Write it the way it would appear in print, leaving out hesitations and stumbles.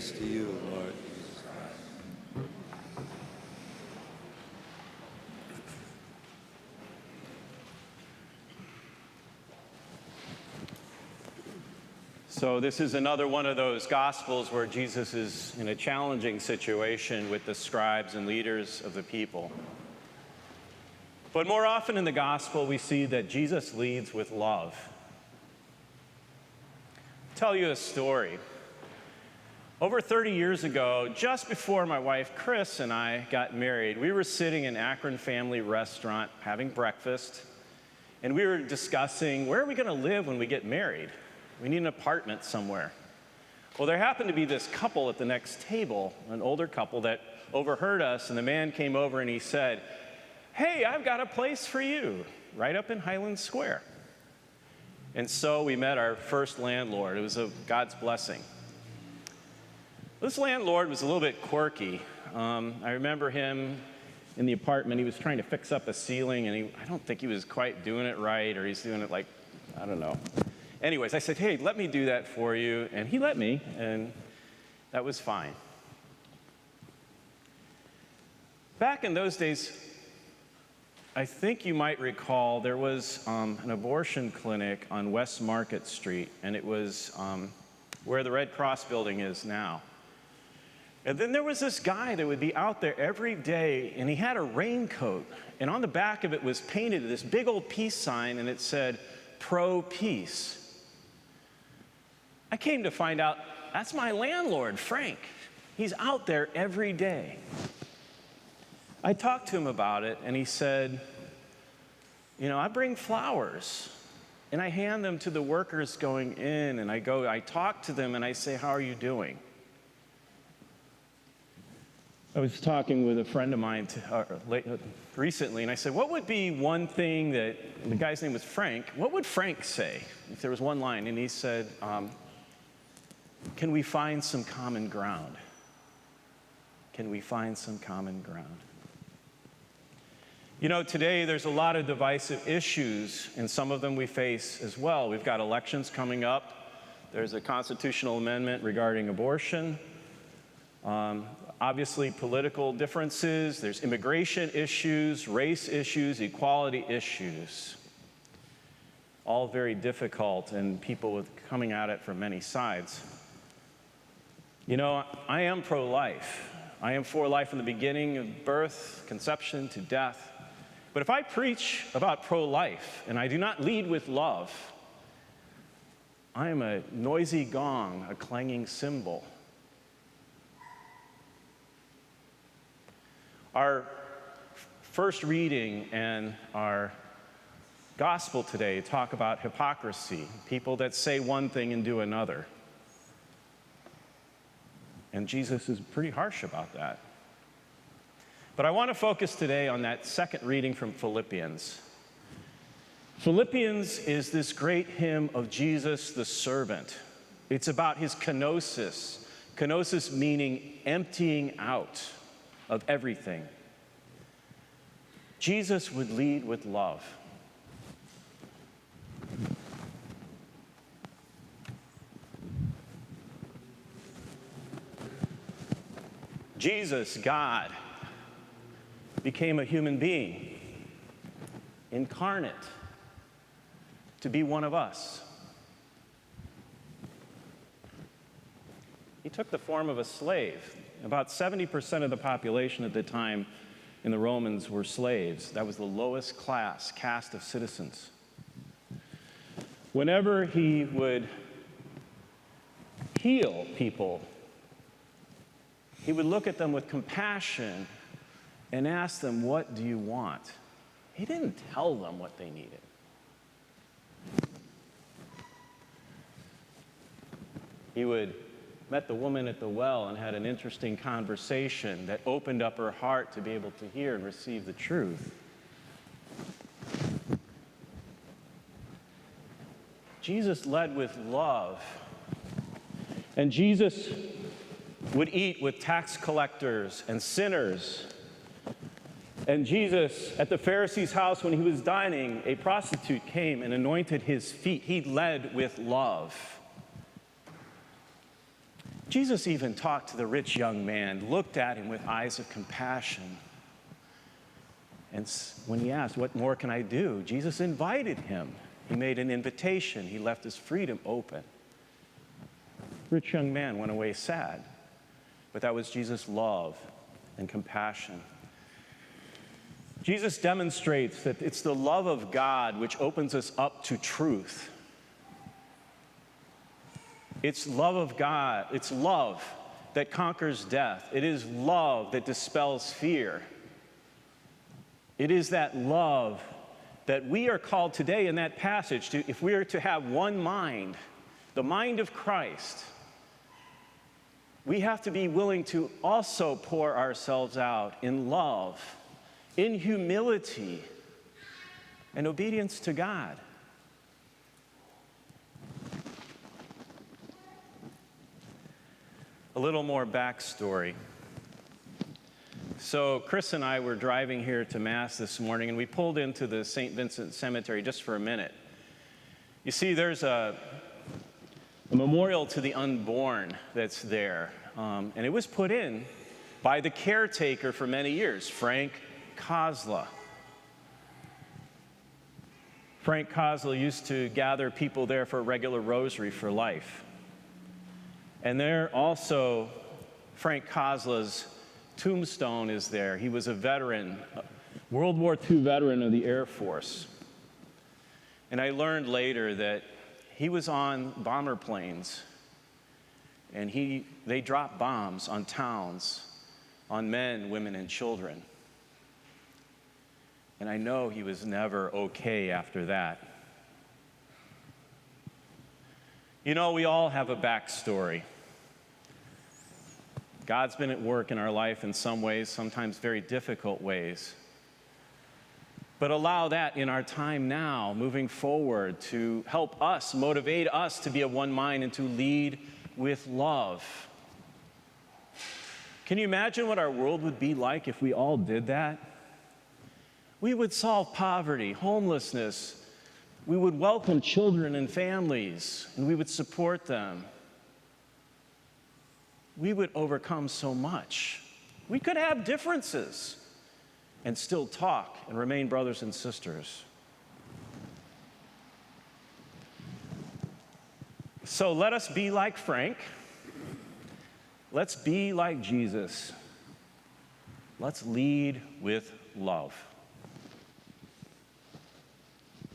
To you, Lord Jesus Christ. So this is another one of those Gospels where Jesus is in a challenging situation with the scribes and leaders of the people. But more often in the Gospel, we see that Jesus leads with love. I'll tell you a story. Over 30 years ago, just before my wife Chris and I got married, we were sitting in Akron Family Restaurant having breakfast, and we were discussing, where are we going to live when we get married? We need an apartment somewhere. Well, there happened to be this couple at the next table, an older couple that overheard us, and the man came over and he said, "Hey, I've got a place for you, right up in Highland Square." And so we met our first landlord. It was God's blessing. This landlord was a little bit quirky. I remember him in the apartment. He was trying to fix up a ceiling, and I don't think he was quite doing it right, or he's doing it like, I don't know. Anyways, I said, "Hey, let me do that for you." And he let me, and that was fine. Back in those days, I think you might recall there was an abortion clinic on West Market Street, and it was where the Red Cross building is now. And then there was this guy that would be out there every day, and he had a raincoat, and on the back of it was painted this big old peace sign, and it said, "Pro-peace." I came to find out that's my landlord, Frank. He's out there every day. I talked to him about it, and he said, I bring flowers, and I hand them to the workers going in, and I talk to them, and I say, "How are you doing?" I was talking with a friend of mine recently, and I said, what would be one thing that, the guy's name was Frank, what would Frank say if there was one line? And he said, "Can we find some common ground? Can we find some common ground?" Today there's a lot of divisive issues, and some of them we face as well. We've got elections coming up. There's a constitutional amendment regarding abortion. Obviously, political differences, there's immigration issues, race issues, equality issues. All very difficult, and people coming at it from many sides. I am pro-life. I am for life from the beginning of birth, conception to death. But if I preach about pro-life and I do not lead with love, I am a noisy gong, a clanging cymbal. Our first reading and our gospel today talk about hypocrisy, people that say one thing and do another. And Jesus is pretty harsh about that. But I want to focus today on that second reading from Philippians. Philippians is this great hymn of Jesus the servant. It's about his kenosis. Kenosis meaning emptying out of everything. Jesus would lead with love. Jesus, God, became a human being, incarnate, to be one of us. He took the form of a slave. About 70% of the population at the time in the Romans were slaves. That was the lowest caste of citizens. Whenever he would heal people, he would look at them with compassion and ask them, "What do you want?" He didn't tell them what they needed. He met the woman at the well and had an interesting conversation that opened up her heart to be able to hear and receive the truth. Jesus led with love. And Jesus would eat with tax collectors and sinners. And Jesus, at the Pharisee's house when he was dining, a prostitute came and anointed his feet. He led with love. Jesus even talked to the rich young man, looked at him with eyes of compassion. And when he asked, "What more can I do?" Jesus invited him. He made an invitation. He left his freedom open. The rich young man went away sad, but that was Jesus' love and compassion. Jesus demonstrates that it's the love of God which opens us up to truth. It's love of God. It's love that conquers death. It is love that dispels fear. It is that love that we are called today in that passage to, if we are to have one mind, the mind of Christ, we have to be willing to also pour ourselves out in love, in humility, and obedience to God. A little more backstory. So Chris and I were driving here to Mass this morning, and we pulled into the St. Vincent Cemetery just for a minute. You see, there's a memorial to the unborn that's there, and it was put in by the caretaker for many years, Frank Kozla. Frank Kozla used to gather people there for a regular rosary for life. And there also, Frank Kozla's tombstone is there. He was a veteran, World War II veteran of the Air Force. And I learned later that he was on bomber planes, and they dropped bombs on towns, on men, women, and children. And I know he was never okay after that. You know, we all have a backstory. God's been at work in our life in some ways, sometimes very difficult ways. But allow that in our time now, moving forward, to help us, motivate us to be of one mind and to lead with love. Can you imagine what our world would be like if we all did that? We would solve poverty, homelessness. We would welcome children and families, and we would support them. We would overcome so much. We could have differences and still talk and remain brothers and sisters. So let us be like Frank. Let's be like Jesus. Let's lead with love.